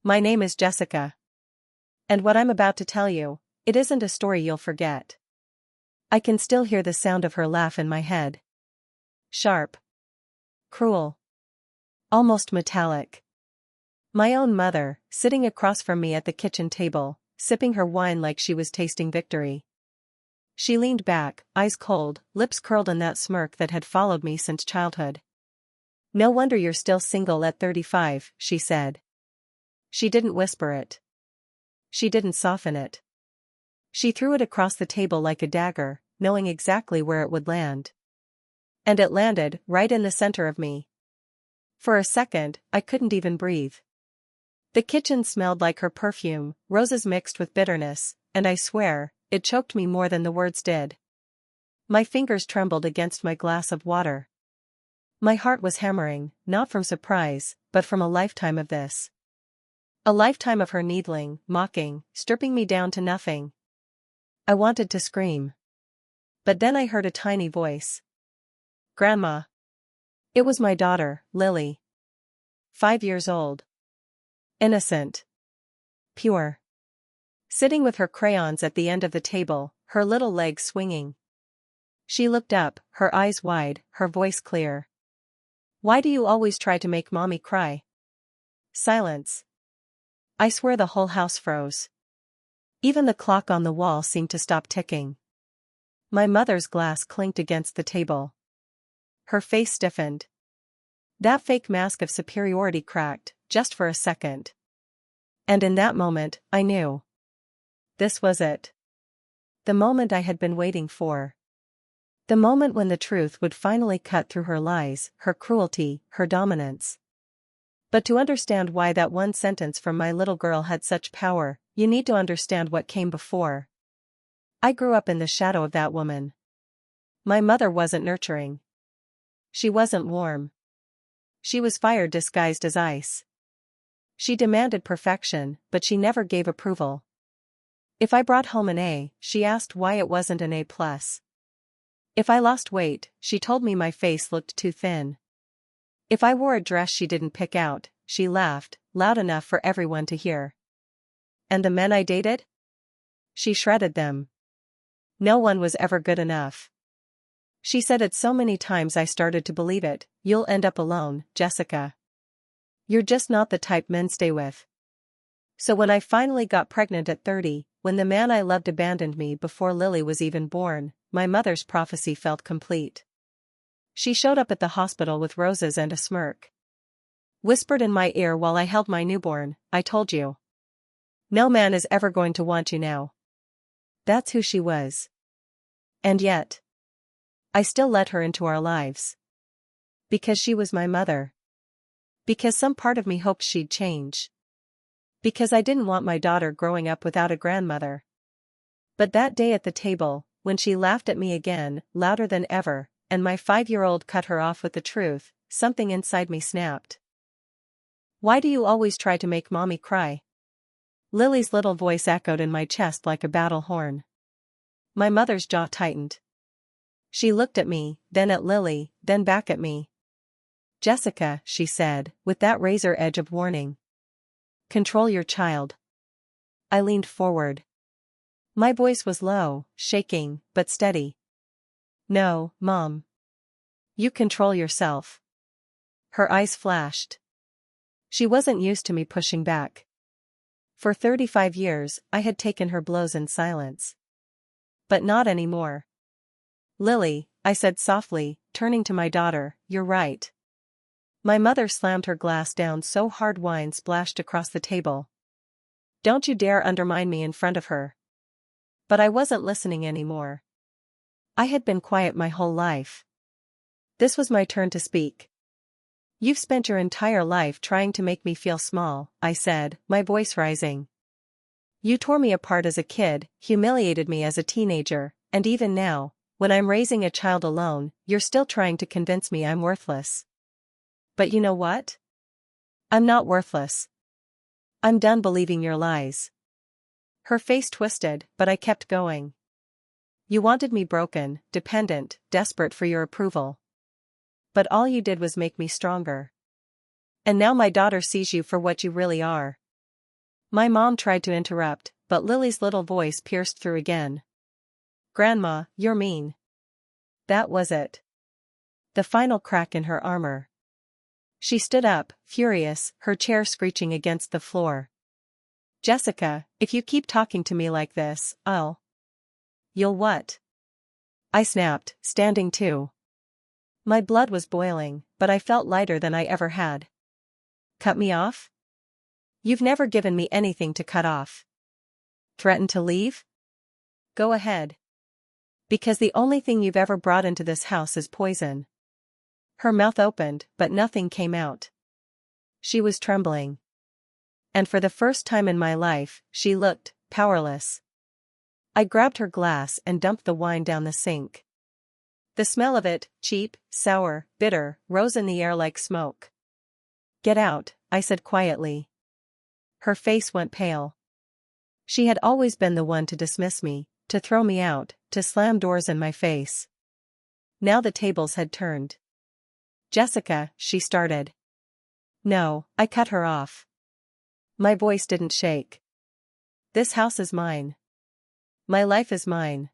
My name is Jessica. And what I'm about to tell you, it isn't a story you'll forget. I can still hear the sound of her laugh in my head. Sharp. Cruel. Almost metallic. My own mother, sitting across from me at the kitchen table, sipping her wine like she was tasting victory. She leaned back, eyes cold, lips curled in that smirk that had followed me since childhood. "No wonder you're still single at 35, she said. She didn't whisper it. She didn't soften it. She threw it across the table like a dagger, knowing exactly where it would land. And it landed right in the center of me. For a second, I couldn't even breathe. The kitchen smelled like her perfume, roses mixed with bitterness, and I swear, it choked me more than the words did. My fingers trembled against my glass of water. My heart was hammering, not from surprise, but from a lifetime of this. A lifetime of her needling, mocking, stripping me down to nothing. I wanted to scream. But then I heard a tiny voice. "Grandma." It was my daughter, Lily. 5 years old. Innocent. Pure. Sitting with her crayons at the end of the table, her little legs swinging. She looked up, her eyes wide, her voice clear. "Why do you always try to make mommy cry?" Silence. I swear the whole house froze. Even the clock on the wall seemed to stop ticking. My mother's glass clinked against the table. Her face stiffened. That fake mask of superiority cracked, just for a second. And in that moment, I knew. This was it. The moment I had been waiting for. The moment when the truth would finally cut through her lies, her cruelty, her dominance. But to understand why that one sentence from my little girl had such power, you need to understand what came before. I grew up in the shadow of that woman. My mother wasn't nurturing. She wasn't warm. She was fire disguised as ice. She demanded perfection, but she never gave approval. If I brought home an A, she asked why it wasn't an A+. If I lost weight, she told me my face looked too thin. If I wore a dress she didn't pick out, she laughed, loud enough for everyone to hear. And the men I dated? She shredded them. No one was ever good enough. She said it so many times I started to believe it. "You'll end up alone, Jessica. You're just not the type men stay with." So when I finally got pregnant at 30, when the man I loved abandoned me before Lily was even born, my mother's prophecy felt complete. She showed up at the hospital with roses and a smirk. Whispered in my ear while I held my newborn, "I told you. No man is ever going to want you now." That's who she was. And yet, I still let her into our lives. Because she was my mother. Because some part of me hoped she'd change. Because I didn't want my daughter growing up without a grandmother. But that day at the table, when she laughed at me again, louder than ever, and my 5-year-old cut her off with the truth, something inside me snapped. "Why do you always try to make mommy cry?" Lily's little voice echoed in my chest like a battle horn. My mother's jaw tightened. She looked at me, then at Lily, then back at me. "Jessica," she said, with that razor edge of warning. "Control your child." I leaned forward. My voice was low, shaking, but steady. "No, Mom. You control yourself." Her eyes flashed. She wasn't used to me pushing back. For 35 years, I had taken her blows in silence. But not anymore. "Lily," I said softly, turning to my daughter, "you're right." My mother slammed her glass down so hard wine splashed across the table. "Don't you dare undermine me in front of her." But I wasn't listening anymore. I had been quiet my whole life. This was my turn to speak. "You've spent your entire life trying to make me feel small," I said, my voice rising. "You tore me apart as a kid, humiliated me as a teenager, and even now, when I'm raising a child alone, you're still trying to convince me I'm worthless. But you know what? I'm not worthless. I'm done believing your lies." Her face twisted, but I kept going. "You wanted me broken, dependent, desperate for your approval. But all you did was make me stronger. And now my daughter sees you for what you really are. My mom tried to interrupt, but Lily's little voice pierced through again. Grandma, you're mean. That was it. The final crack in her armor. She stood up, furious, her chair screeching against the floor. Jessica, if you keep talking to me like this, You'll what? I snapped, standing too. My blood was boiling, but I felt lighter than I ever had. Cut me off? You've never given me anything to cut off. Threaten to leave? Go ahead. Because the only thing you've ever brought into this house is poison. Her mouth opened, but nothing came out. She was trembling. And for the first time in my life, she looked powerless. I grabbed her glass and dumped the wine down the sink. The smell of it, cheap, sour, bitter, rose in the air like smoke. Get out, I said quietly. Her face went pale. She had always been the one to dismiss me, to throw me out, to slam doors in my face. Now the tables had turned. Jessica, she started. No, I cut her off. My voice didn't shake. This house is mine. My life is mine.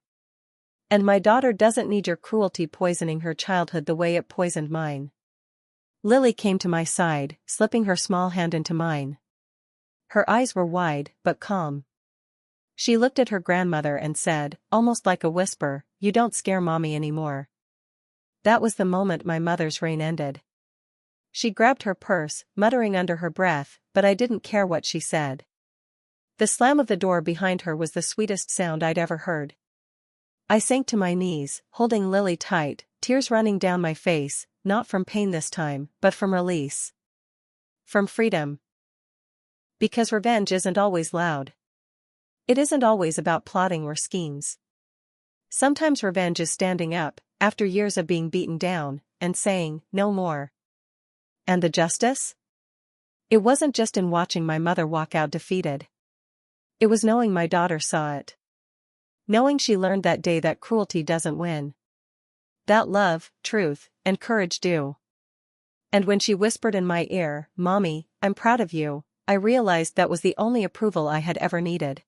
And my daughter doesn't need your cruelty poisoning her childhood the way it poisoned mine. Lily came to my side, slipping her small hand into mine. Her eyes were wide, but calm. She looked at her grandmother and said, almost like a whisper, "You don't scare Mommy anymore." That was the moment my mother's reign ended. She grabbed her purse, muttering under her breath, but I didn't care what she said. The slam of the door behind her was the sweetest sound I'd ever heard. I sank to my knees, holding Lily tight, tears running down my face, not from pain this time, but from release. From freedom. Because revenge isn't always loud. It isn't always about plotting or schemes. Sometimes revenge is standing up, after years of being beaten down, and saying, no more. And the justice? It wasn't just in watching my mother walk out defeated. It was knowing my daughter saw it. Knowing she learned that day that cruelty doesn't win. That love, truth, and courage do. And when she whispered in my ear, "Mommy, I'm proud of you," I realized that was the only approval I had ever needed.